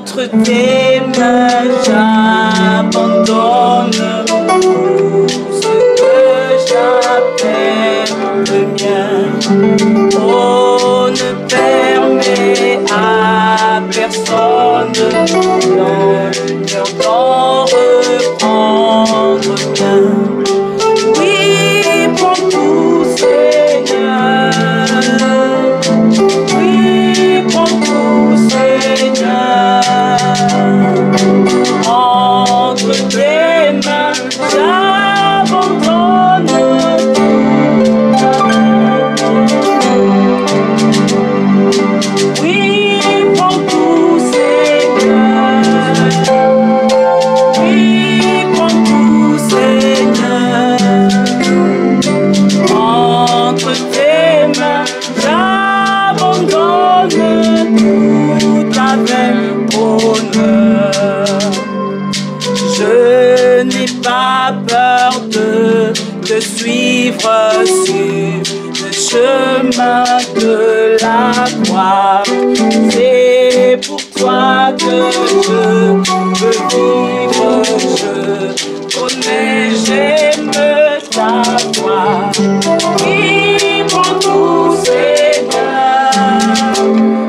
Entre tes mains, j'abandonne tout ce que j'appelle le mien. Oh, ne permets à personne dans le cœur d'en reprendre bien. Oui, prends tout, Seigneur. Oui, prends tout, Seigneur. Entre tes mains, j'abandonne tout. Oui, prends tout, Seigneur. Oui, prends tout, Seigneur. Entre tes mains, j'abandonne tout avec honneur. Je n'ai pas peur de te suivre sur le chemin de la croix. C'est pour toi que je veux vivre. Je connais, j'aime ta voix. Oui, prends tout, Seigneur.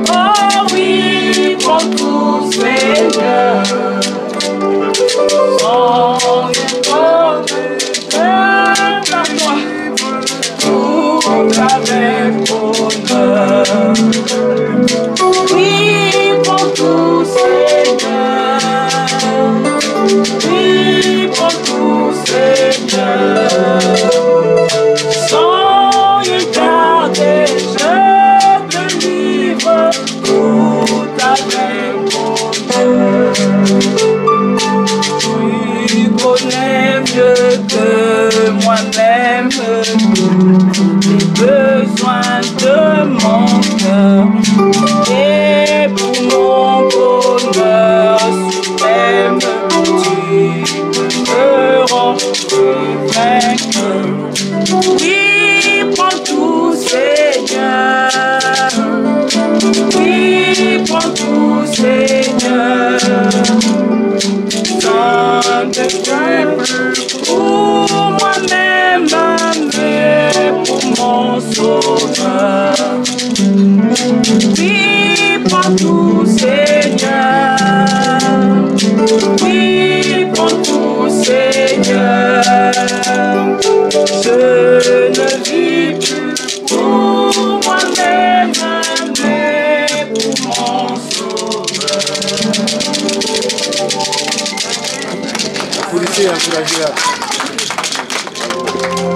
Oh oui, prends tout, Seigneur. Sans tout avec honneur. Oui, prends tout, Seigneur. Oui, prends tout, Seigneur. Sans regarder, je te livre tout avec honneur. Tu connais mieux que moi-même les besoins de mon cœur. Et pour mon bonheur suprême, tu me rends vainqueur. Oui, prends tout, Seigneur. Oui, prends tout, Seigneur. Sans de crainte pour moi-même, mais pour mon sauveur. Oui, prends tout, Seigneur. Oui, prends tout, Seigneur. Je ne vis plus pour moi-même, mais pour mon sauveur.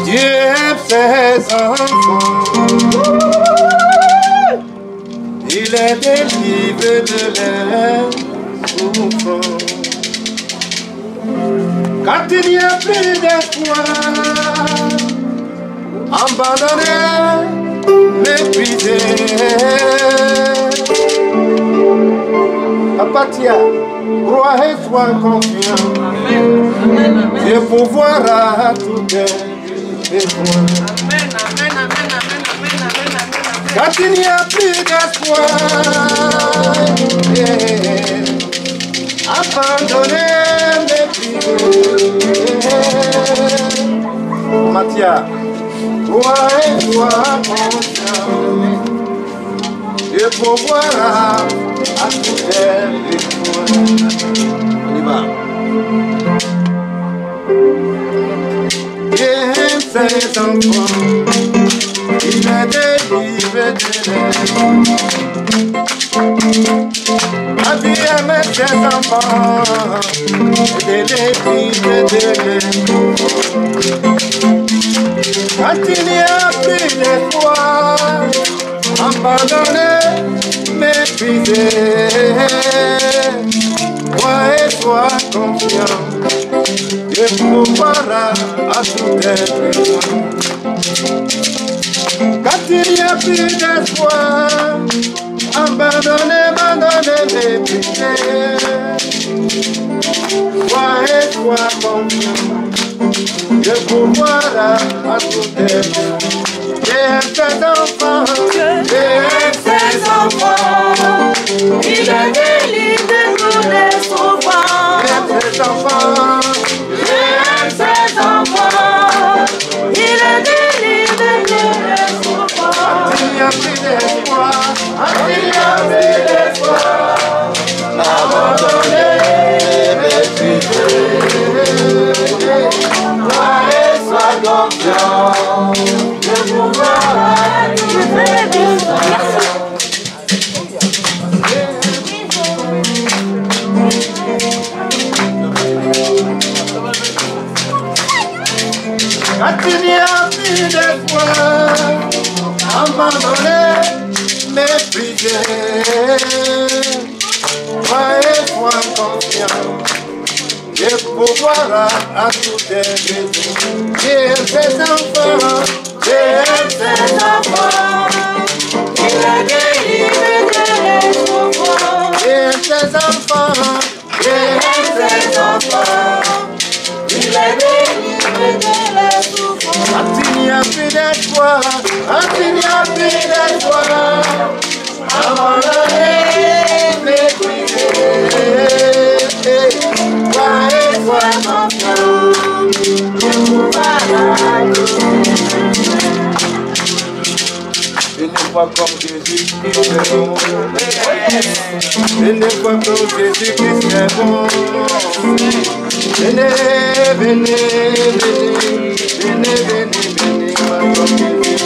Dieu aime ses enfants, il est délivré de leur souffrance. Quand il n'y a plus d'espoir, abandonné, méprisé, Apatia, crois et sois confiant. Dieu pourvoira tout tes besoins. Quand il n'y a plus d'espoir, abandonné, méprisé. Mathia, crois et sois confiant. Dieu pourvoira à tous tes besoins. On y va. Dieu aime ses enfants, il est délivré de l'œil. Dieu aime ses enfants, il est délivré de l'œil. Quand il n'y a plus d'espoir, abandonné, méprisé, crois et sois confiant. Dieu pourvoira à tous tes besoins. Quand il n'y a plus d'espoir, abandonné, méprisé, crois et sois confiant. Dieu pourvoira à tous tes besoins. Dieu aime ses enfants, Dieu aime ses enfants, il est délivré de enfants. J'aime ses enfants. Il est délivre de les souffrances. Il y a plus d'espoir, il y a plus d'espoir. Abandonné, méprisé. Toi et sois confiant. Le pouvoir a tout fait. Quand il n'y a plus d'espoir, abandonné, méprisé, soyez confiant, le pouvoir a tout aidé. J'aime ses enfants, j'aime ses enfants, il a délivré de les souffrances. J'aime ses enfants, j'aime ses enfants, il a délivré de les souffrances. Quand il n'y a plus d'espoir, quand il n'y a plus d'espoir, abandonné, méprisé, sois confiant, le pouvoir a tout aidé. Venez voir comme Jésus-Christ est bon. Venez voir comme Jésus-Christ est bon. Venez, venez, venez, venez, venez, venez voir comme Jésus.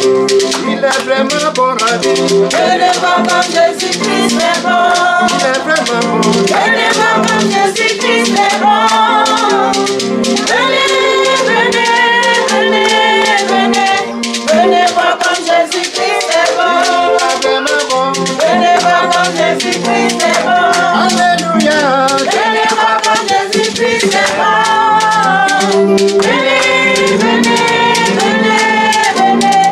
Il est vraiment bon à vie. Venez voir comme Jésus-Christ est bon. Il est vraiment bon. Venez voir comme Jésus-Christ est bon. Venez, venez, venez, venez. Venez voir comme Jésus-Christ est bon. Il est vraiment bon. Venez voir comme Jésus-Christ est bon. Alléluia. Venez voir comme Jésus-Christ est bon. Venez, venez, venez, venez.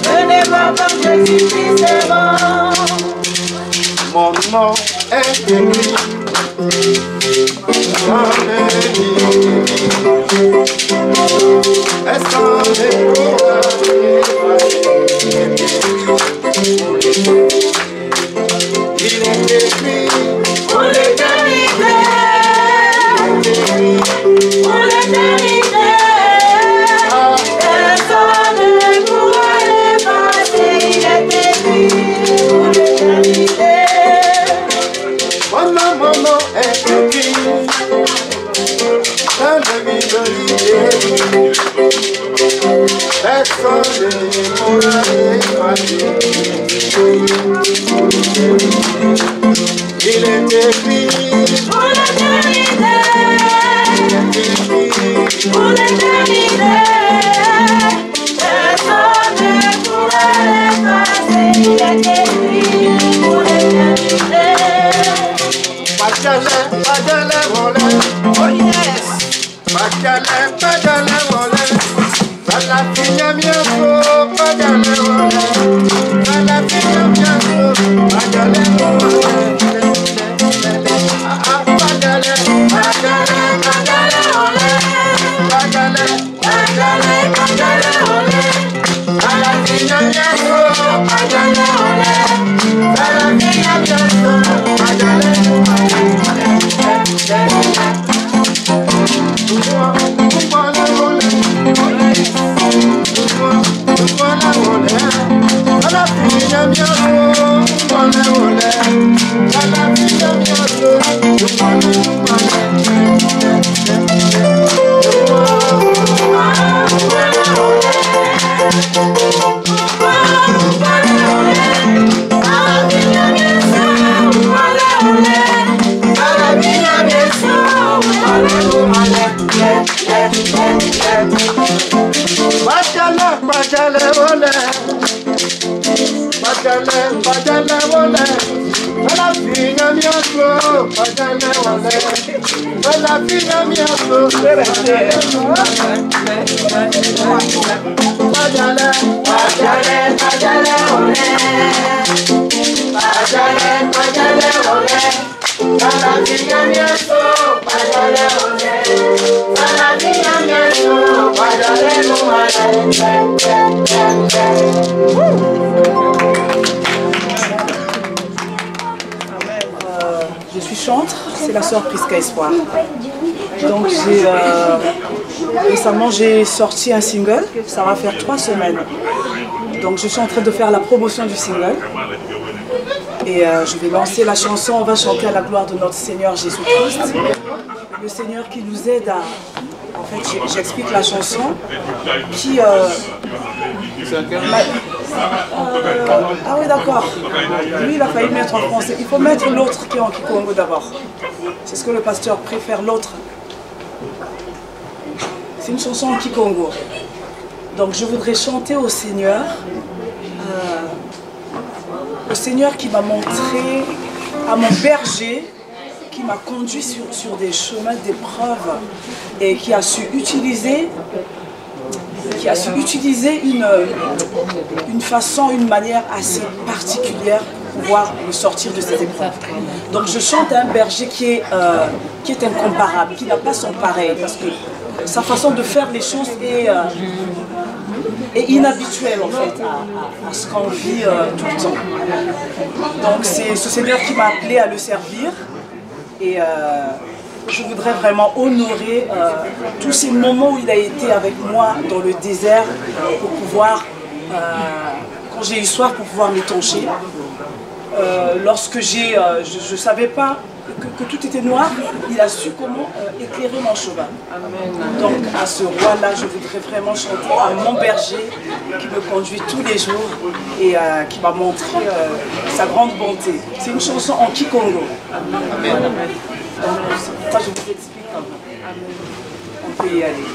Venez voir comme Jésus-Christ est bon. Mon nom est écrit dans le livre. Est-ce qu'on est il est écrit Pour l'éternité, pour l'éternité, personne ne pourra l'effacer. Il est écrit pour l'éternité. mon nom est écrit dans le livre. Personne ne pourra l'effacer. Il est écrit Pour l'éternité, pour l'éternité, personne ne pourra l'effacer. Il est écrit pour l'éternité. Pajale volé. Oh yes. Pajale volé. Sala finya miaso. Pajale volé. Sala finya miaso. Pajale volé. Pajale, pajale, Pajale olé, pajale. pajale olé. Sala finya miaso. Pajale olé, Sala finya miaso. Pajale Pajale volé, pajale volé, la fina miaso, pajale volé, la fina miaso, pajale, pajale olé, pajale olé. la fina miaso, pajale volé, la fina miaso, pajale Je suis chantre, c'est la sœur Prisca Espoir. Donc récemment j'ai sorti un single, ça va faire 3 semaines. Donc je suis en train de faire la promotion du single. Et je vais lancer la chanson, on va chanter à la gloire de notre Seigneur Jésus-Christ. Le Seigneur qui nous aide à... En fait, j'explique la chanson qui... ah oui, d'accord. Lui, il a failli mettre en français. Il faut mettre l'autre qui est en Kikongo d'abord. C'est ce que le pasteur préfère, l'autre. C'est une chanson en Kikongo. Donc je voudrais chanter au Seigneur. Au Seigneur qui m'a montré, à mon berger, qui m'a conduit sur des chemins d'épreuve et qui a su utiliser une façon, une manière assez particulière pour pouvoir me sortir de cette épreuve. Donc je chante à un berger qui est incomparable, qui n'a pas son pareil, parce que sa façon de faire les choses est inhabituelle en fait à ce qu'on vit tout le temps. Donc c'est ce Seigneur qui m'a appelé à le servir et je voudrais vraiment honorer tous ces moments où il a été avec moi dans le désert pour pouvoir, quand j'ai eu soif, pour pouvoir m'étancher. Lorsque je ne savais pas que tout était noir, il a su comment éclairer mon chemin. Donc à ce roi-là, je voudrais vraiment chanter à mon berger qui me conduit tous les jours et qui m'a montré sa grande bonté. C'est une chanson en Kikongo. Amen. Donc ça, je vous explique comment. On peut y aller.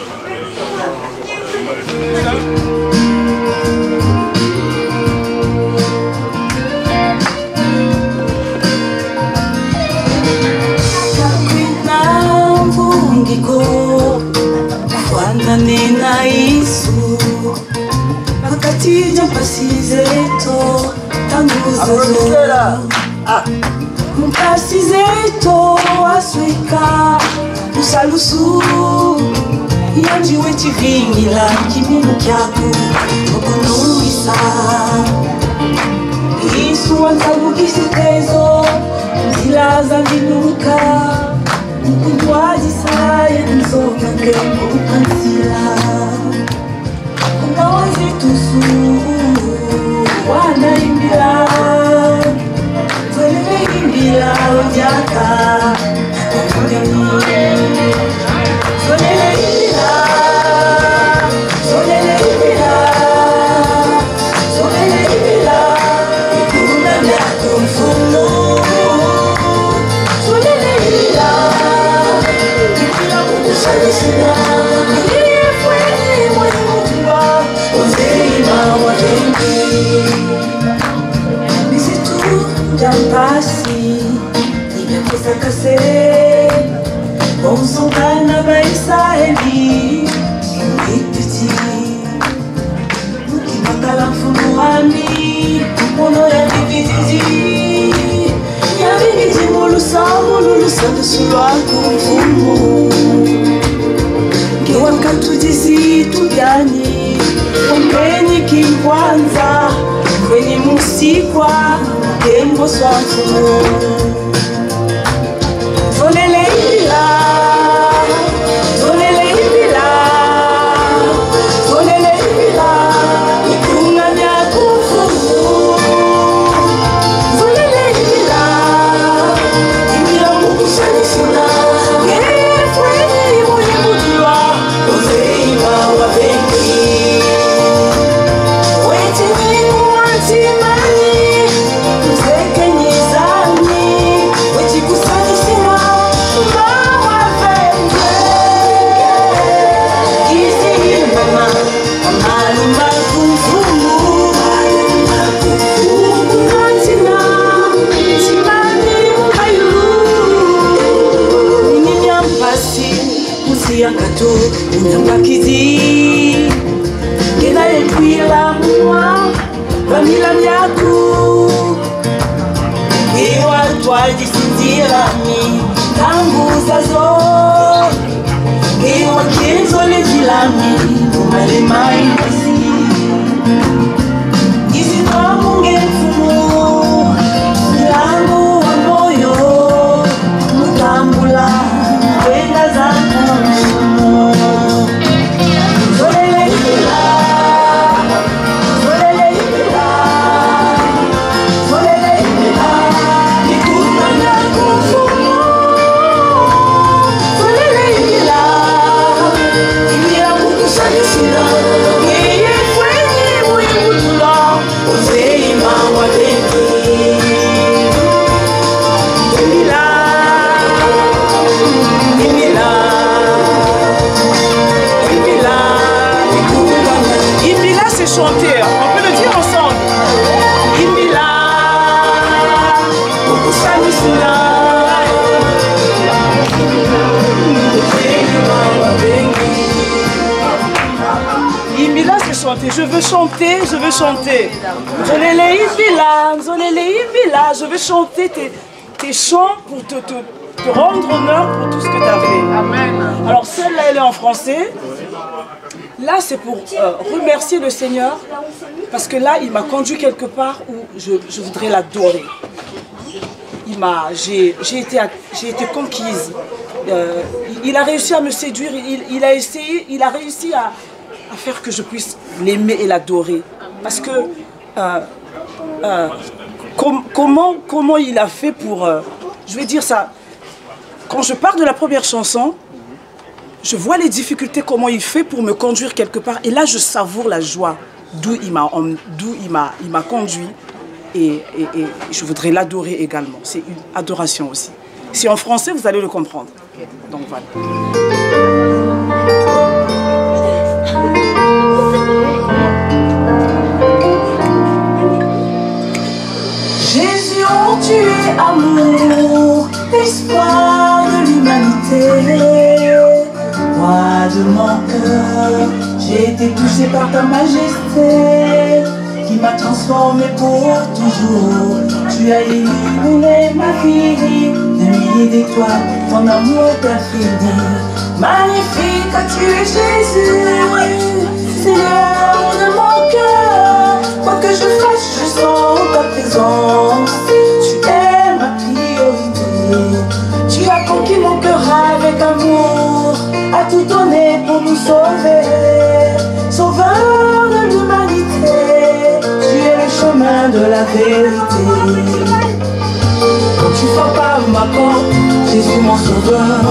Nena Isu wakati jampasi zeto tanguza mpasi zeto aswika usalusu yanji wechi vingila kiminu kyaku okonomisa Isu wantabu kisitezo zilaza vinuka Mkunduaji saya mzoga kembo ukansila Ungawazi tusu wanaimbila Twelele imbila ojaka Wakugani Twelele imbila Twelele imbila Twelele imbila Ikuna miako mfumo Kwanza kwenye musikwa tembo swafumo Zolele ila Zolele ila Zolele ila Ikunga nyakufumu Zolele ila Imila mukushanisuna Ngeye fweni mwenye mutula Ozeima wabengi Yakato unyambakizi Kena yekwila mwa Vamila myaku Ewa twajisinzirani Tangu zazo Ewa kenzo lejilani Umalema inasi Isi twamunge mfumu Milangu wa moyo Mutambula Wenda zangu chanter, je veux chanter, je veux chanter. Zolele Ibila, Zolele Ibila, je veux chanter tes chants pour te rendre honneur pour tout ce que tu as fait. Amen. Alors celle-là, elle est en français. Là, c'est pour remercier le Seigneur, parce que là, il m'a conduit quelque part où je voudrais l'adorer. J'ai été conquise. Il a réussi à me séduire, il a réussi à faire que je puisse l'aimer et l'adorer. Parce que comment il a fait pour... je vais dire ça, quand je parle de la première chanson, je vois les difficultés, comment il fait pour me conduire quelque part. Et là, je savoure la joie d'où il m'a conduit. Et je voudrais l'adorer également. C'est une adoration aussi. Si en français, vous allez le comprendre. Donc voilà. Jésus, oh, tu es amour, espoir de l'humanité. Moi de mon cœur, j'ai été touché par ta majesté, qui m'a transformé pour toujours. Tu as illuminé ma vie, des milliers d'étoiles, ton amour t'a fini. Magnifique, tu es Jésus, Seigneur de mon cœur. Quoi que je fasse, je sens ta présence. Tu es ma priorité. Tu as conquis mon cœur avec amour, à tout donner pour nous sauver. Sauveur de l'humanité, tu es le chemin de la vérité. Quand tu frappes à ma porte, Jésus mon sauveur.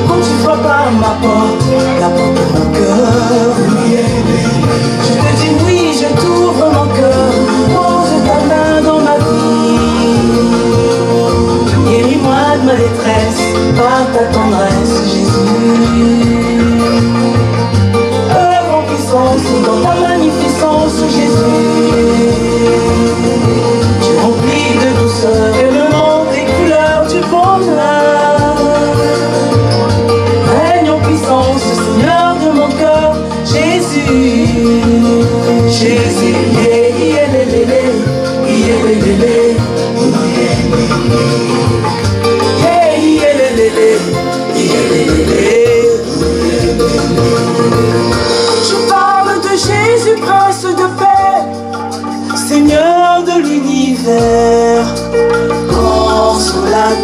Quand tu frappes à ma porte, la porte de mon cœur. Je te dis oui, je t'ouvre mon cœur, pose ta main dans ma vie. Guéris-moi de ma détresse, par ta tendresse, Jésus. Œuvre en puissance, dans ta magnificence, Jésus. Tu remplis de douceur et me montres les couleurs du bonheur. Règne en puissance, Seigneur de mon cœur, Jésus. Jésus, je parle de Jésus, prince de paix, Seigneur de l'univers, consolateur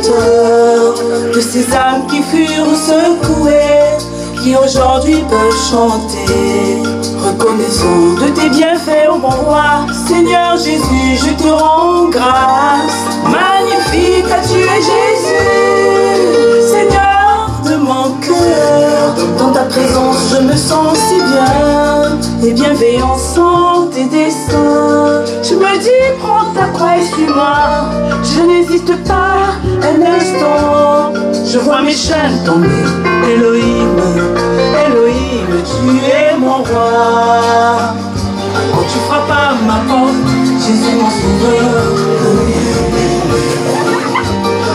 de ces âmes qui furent secouées, qui aujourd'hui peuvent chanter, reconnaissant de tes bienfaits, ô mon roi. Seigneur Jésus, je te rends grâce. Magnifique, tu es Jésus, Seigneur de mon cœur. Dans ta présence, je me sens si bien, et bienveillant sans tes desseins. Je me dis, prends ta croix et suis-moi. Je n'hésite pas un instant. Je vois mes chaînes tomber. Elohim, Elohim, tu es mon roi. Quand tu frappes à ma porte, Jésus mon sauveur.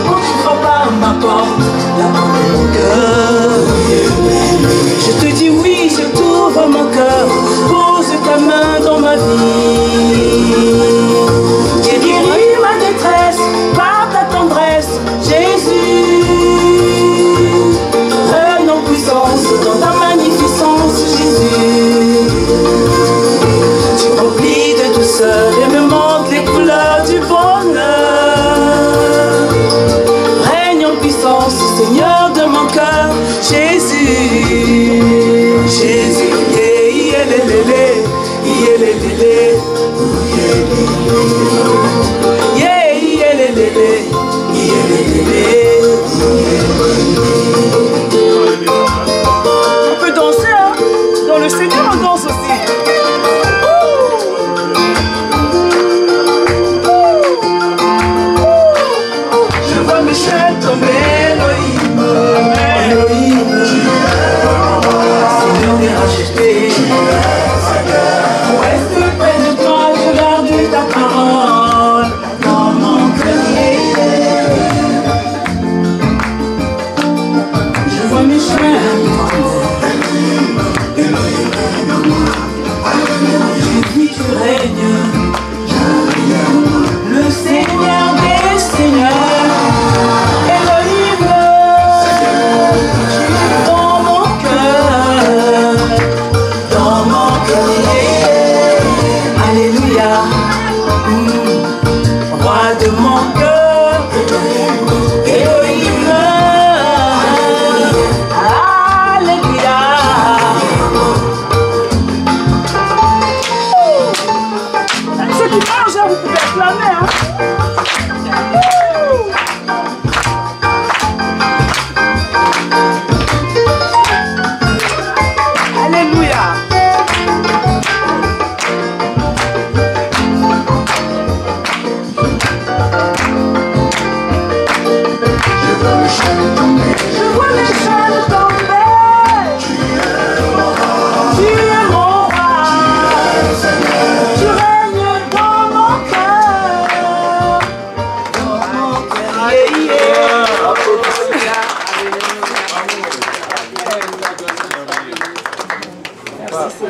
Quand tu frappes à ma porte, la porte de mon cœur. Je te dis oui, je t'ouvre mon cœur, pose ta main dans ma vie. Guéris ma détresse par ta tendresse, Jésus. Règne en puissance dans ta magnificence, Jésus. Tu remplis de douceur et me montres les couleurs du bonheur.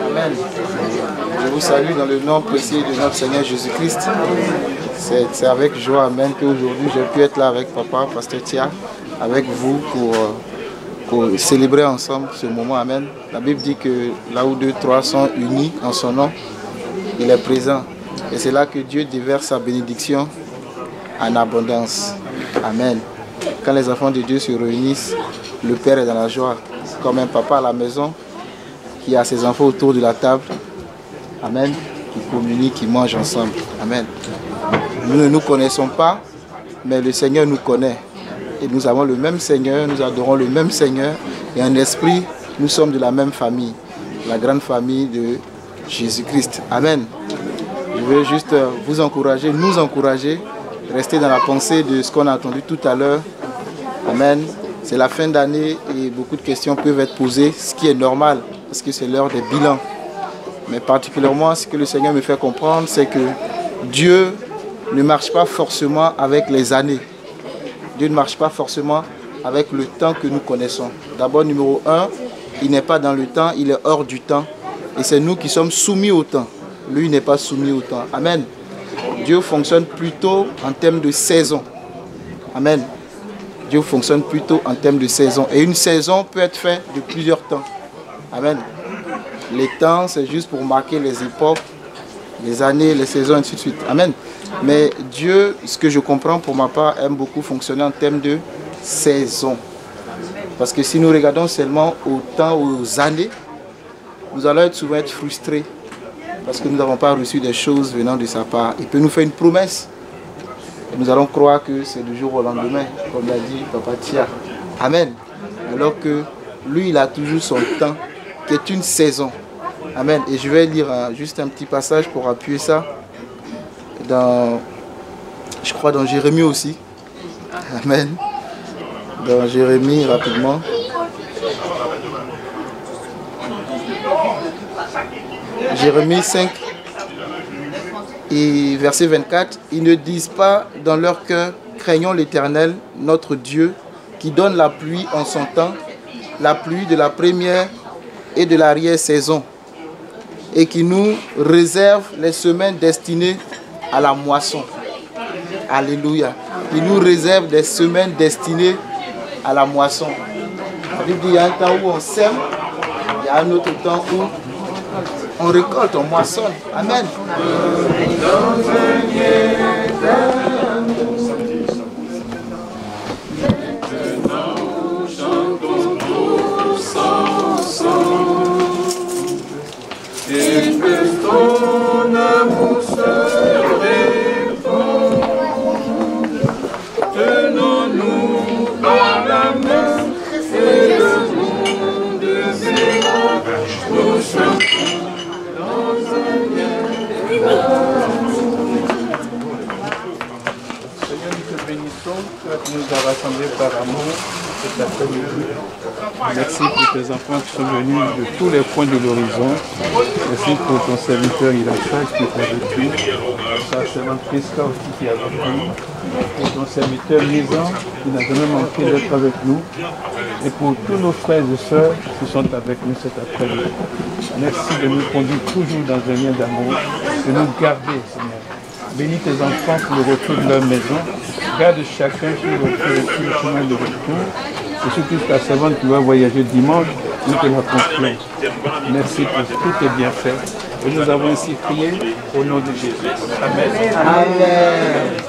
Amen. Je vous salue dans le nom précieux de notre Seigneur Jésus-Christ. C'est avec joie, amen, qu'aujourd'hui j'ai pu être là avec papa, pasteur Tia, avec vous pour célébrer ensemble ce moment, amen. La Bible dit que là où 2, 3 sont unis en son nom, il est présent. Et c'est là que Dieu déverse sa bénédiction en abondance. Amen. Quand les enfants de Dieu se réunissent, le Père est dans la joie. C'est comme un papa à la maison qui a ses enfants autour de la table. Amen. Qui communient, qui mangent ensemble. Amen. Nous ne nous connaissons pas, mais le Seigneur nous connaît. Et nous avons le même Seigneur, nous adorons le même Seigneur. Et en esprit, nous sommes de la même famille. La grande famille de Jésus-Christ. Amen. Je veux juste vous encourager, nous encourager, rester dans la pensée de ce qu'on a entendu tout à l'heure. Amen. C'est la fin d'année et beaucoup de questions peuvent être posées, ce qui est normal, parce que c'est l'heure des bilans. Mais particulièrement, ce que le Seigneur me fait comprendre, c'est que Dieu ne marche pas forcément avec les années. Dieu ne marche pas forcément avec le temps que nous connaissons. D'abord, numéro 1, il n'est pas dans le temps, il est hors du temps. Et c'est nous qui sommes soumis au temps. Lui n'est pas soumis au temps. Amen. Dieu fonctionne plutôt en termes de saison. Amen. Dieu fonctionne plutôt en termes de saison. Et une saison peut être faite de plusieurs temps. Amen. Les temps, c'est juste pour marquer les époques, les années, les saisons, ainsi de suite. Amen. Mais Dieu, ce que je comprends pour ma part, aime beaucoup fonctionner en termes de saison. Parce que si nous regardons seulement au temps, aux années, nous allons souvent être frustrés. Parce que nous n'avons pas reçu des choses venant de sa part. Il peut nous faire une promesse. Et nous allons croire que c'est du jour au lendemain, comme l'a dit Papa Tia. Amen. Alors que lui, il a toujours son temps, qui est une saison. Amen. Et je vais lire juste un petit passage pour appuyer ça. Je crois dans Jérémie aussi. Amen. Dans Jérémie, rapidement. Jérémie 5 et verset 24. Ils ne disent pas dans leur cœur, craignons l'Éternel, notre Dieu, qui donne la pluie en son temps, la pluie de la première et de l'arrière-saison, et qui nous réserve les semaines destinées à la moisson. Alléluia. Il nous réserve des semaines destinées à la moisson. La Bible dit qu'il y a un temps où on sème, il y a un autre temps où on récolte, on moissonne. Amen. Et que ton amour se répand, tenons-nous par la main et le monde verra, nous chantons dans un lien d'amour. Seigneur, nous te bénissons, toi qui nous as rassemblés par amour cet après-midi. Merci pour tes enfants qui sont venus de tous les coins de l'horizon. Merci pour ton serviteur Ilacha qui est avec nous, sa servante Priska aussi qui est avec nous, pour ton serviteur Lisan qui n'a jamais manqué d'être avec nous, et pour tous nos frères et sœurs qui sont avec nous cet après-midi. Merci de nous conduire toujours dans un lien d'amour, de nous garder, Seigneur. Bénis tes enfants pour le retour de leur maison. Garde chacun sur le chemin de retour. Et surtout ta servante qui va voyager dimanche, nous te la confions. Merci pour tous tes bienfaits. Et nous avons ainsi prié au nom de Jésus. Amen. Amen.